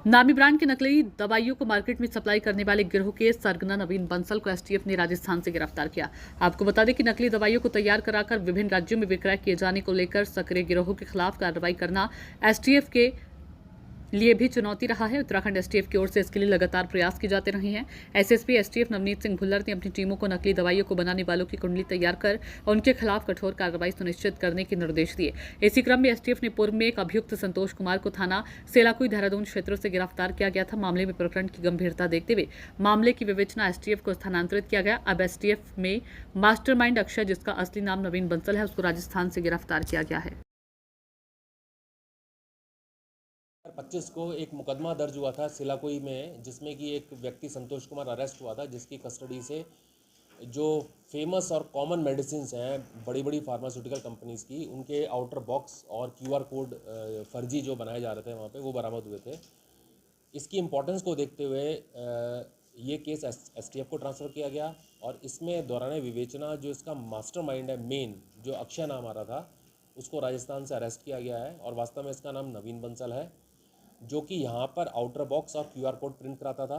नामी ब्रांड की नकली दवाइयों को मार्केट में सप्लाई करने वाले गिरोह के सरगना नवीन बंसल को एसटीएफ ने राजस्थान से गिरफ्तार किया। आपको बता दें कि नकली दवाइयों को तैयार कराकर विभिन्न राज्यों में विक्रय किए जाने को लेकर सक्रिय गिरोहों के खिलाफ कार्रवाई करना एसटीएफ के लिए भी चुनौती रहा है। उत्तराखंड एसटीएफ की ओर से इसके लिए लगातार प्रयास किए जाते रहे हैं। एसएसपी एसटीएफ नवनीत सिंह भुल्लर ने अपनी टीमों को नकली दवाइयों को बनाने वालों की कुंडली तैयार कर उनके खिलाफ कठोर कार्रवाई सुनिश्चित करने के निर्देश दिए। इसी क्रम में एसटीएफ ने पूर्व में एक अभियुक्त संतोष कुमार को थाना सेलाकुई देहरादून क्षेत्रों से गिरफ्तार किया गया था। मामले में प्रकरण की गंभीरता देखते हुए मामले की विवेचना एसटीएफ को स्थानांतरित किया गया। अब एसटीएफ में मास्टरमाइंड अक्षय, जिसका असली नाम नवीन बंसल है, उसको राजस्थान से गिरफ्तार किया गया है। 25 को एक मुकदमा दर्ज हुआ था सिलाकोई में, जिसमें कि एक व्यक्ति संतोष कुमार अरेस्ट हुआ था, जिसकी कस्टडी से जो फेमस और कॉमन मेडिसिन्स हैं बड़ी बड़ी फार्मास्यूटिकल कंपनीज़ की, उनके आउटर बॉक्स और क्यूआर कोड फर्जी जो बनाए जा रहे थे वहाँ पे, वो बरामद हुए थे। इसकी इम्पोर्टेंस को देखते हुए ये केस एसटीएफ को ट्रांसफ़र किया गया और इसमें दौरान विवेचना जो इसका मास्टरमाइंड है, मेन जो अक्षय नाम आ रहा था, उसको राजस्थान से अरेस्ट किया गया है और वास्तव में इसका नाम नवीन बंसल है, जो कि यहाँ पर आउटर बॉक्स और क्यूआर कोड प्रिंट कराता था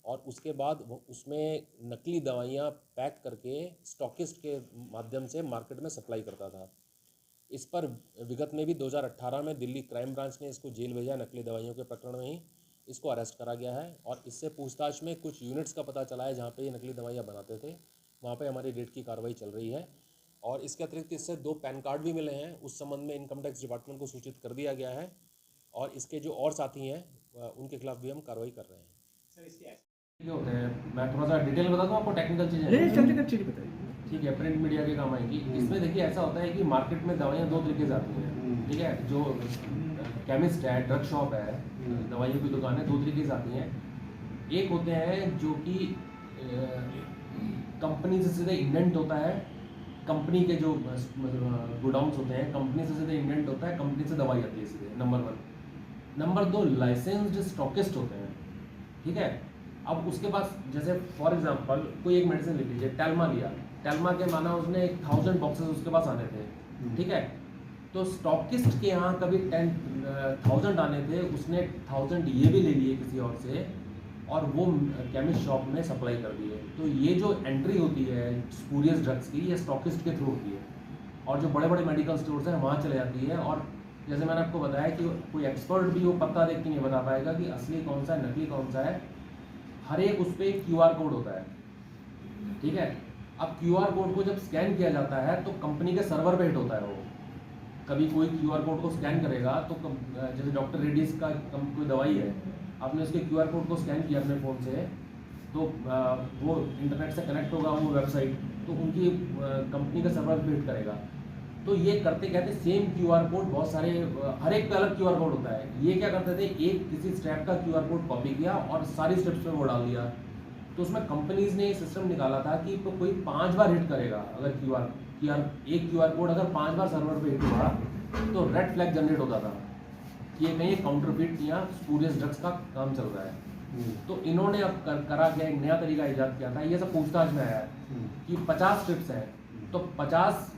और उसके बाद उसमें नकली दवाइयाँ पैक करके स्टॉकिस्ट के माध्यम से मार्केट में सप्लाई करता था। इस पर विगत में भी 2018 में दिल्ली क्राइम ब्रांच ने इसको जेल भेजा। नकली दवाइयों के प्रकरण में ही इसको अरेस्ट करा गया है और इससे पूछताछ में कुछ यूनिट्स का पता चला है जहाँ पे ये नकली दवाइयाँ बनाते थे। वहाँ पे हमारी रेड की कार्रवाई चल रही है और इसके अतिरिक्त इससे 2 पैन कार्ड भी मिले हैं। उस संबंध में इनकम टैक्स डिपार्टमेंट को सूचित कर दिया गया है और इसके जो और साथी हैं उनके खिलाफ भी हम कार्रवाई कर रहे हैं। सर इसके होते हैं, मैं थोड़ा सा डिटेल बता दूं आपको, टेक्निकल चीज़ बताइए। ठीक है, प्रिंट मीडिया के काम आएगी। इसमें देखिए ऐसा होता है कि मार्केट में दवाइयाँ 2 तरीके से आती हैं। ठीक है, जो केमिस्ट है, ड्रग शॉप है, दवाइयों की दुकान है, 2 तरीके से आती हैं। एक होते हैं जो कि कंपनी से सीधे इंडेंट होता है, कंपनी के जो गोडाउन्स होते हैं, कंपनी से सीधे इंडेंट होता है, कंपनी से दवाई आती है सीधे, नंबर 1। नंबर 2, लाइसेंस्ड स्टॉकिस्ट होते हैं। ठीक है, अब उसके पास जैसे फॉर एग्जांपल कोई एक मेडिसिन लिख लीजिए, टेल्मा लिया, टेल्मा के माना उसने 1000 बॉक्सेस उसके पास आने थे। ठीक है, तो स्टॉकिस्ट के यहाँ कभी 10,000 आने थे, उसने 1000 ये भी ले लिए किसी और से और वो केमिस्ट शॉप में सप्लाई कर दिए। तो ये जो एंट्री होती है स्पूरियस ड्रग्स की, ये स्टॉकिस्ट के थ्रू होती है और जो बड़े बड़े मेडिकल स्टोर्स हैं वहाँ चले जाती है। और जैसे मैंने आपको बताया कि कोई एक्सपर्ट भी वो पता देख के नहीं बता पाएगा कि असली कौन सा है, नकली कौन सा है। हर एक उस पर क्यूआर कोड होता है। ठीक है, अब क्यूआर कोड को जब स्कैन किया जाता है तो कंपनी के सर्वर पे हिट होता है। वो कभी कोई क्यूआर कोड को स्कैन करेगा तो जैसे डॉक्टर रेड्डीज का कोई दवाई है, आपने उसके क्यूआर कोड को स्कैन किया अपने फ़ोन से, तो वो इंटरनेट से कनेक्ट होगा वो वेबसाइट, तो उनकी कंपनी का सर्वर पे हिट करेगा। तो ये करते कहते सेम क्यूआर कोड बहुत सारे, हर एक का अलग क्यूआर कोड होता है। ये क्या करते थे, एक किसी स्टेप का क्यूआर कोड कॉपी किया और सारी स्टेप्स में वो डाल दिया। तो उसमें कंपनीज ने सिस्टम निकाला था कि तो कोई 5 बार हिट करेगा, अगर एक क्यूआर कोड अगर 5 बार सर्वर पे हिट हुआ तो रेड फ्लैग जनरेट होता था कि ये कहीं काउंटरफिट या स्पूरियस ड्रग्स का काम चल रहा है। तो इन्होंने अब करा क्या, एक नया तरीका ईजाद किया था। ये सब पूछताछ में आया है कि 50 स्ट्रिप्स हैं, तो 50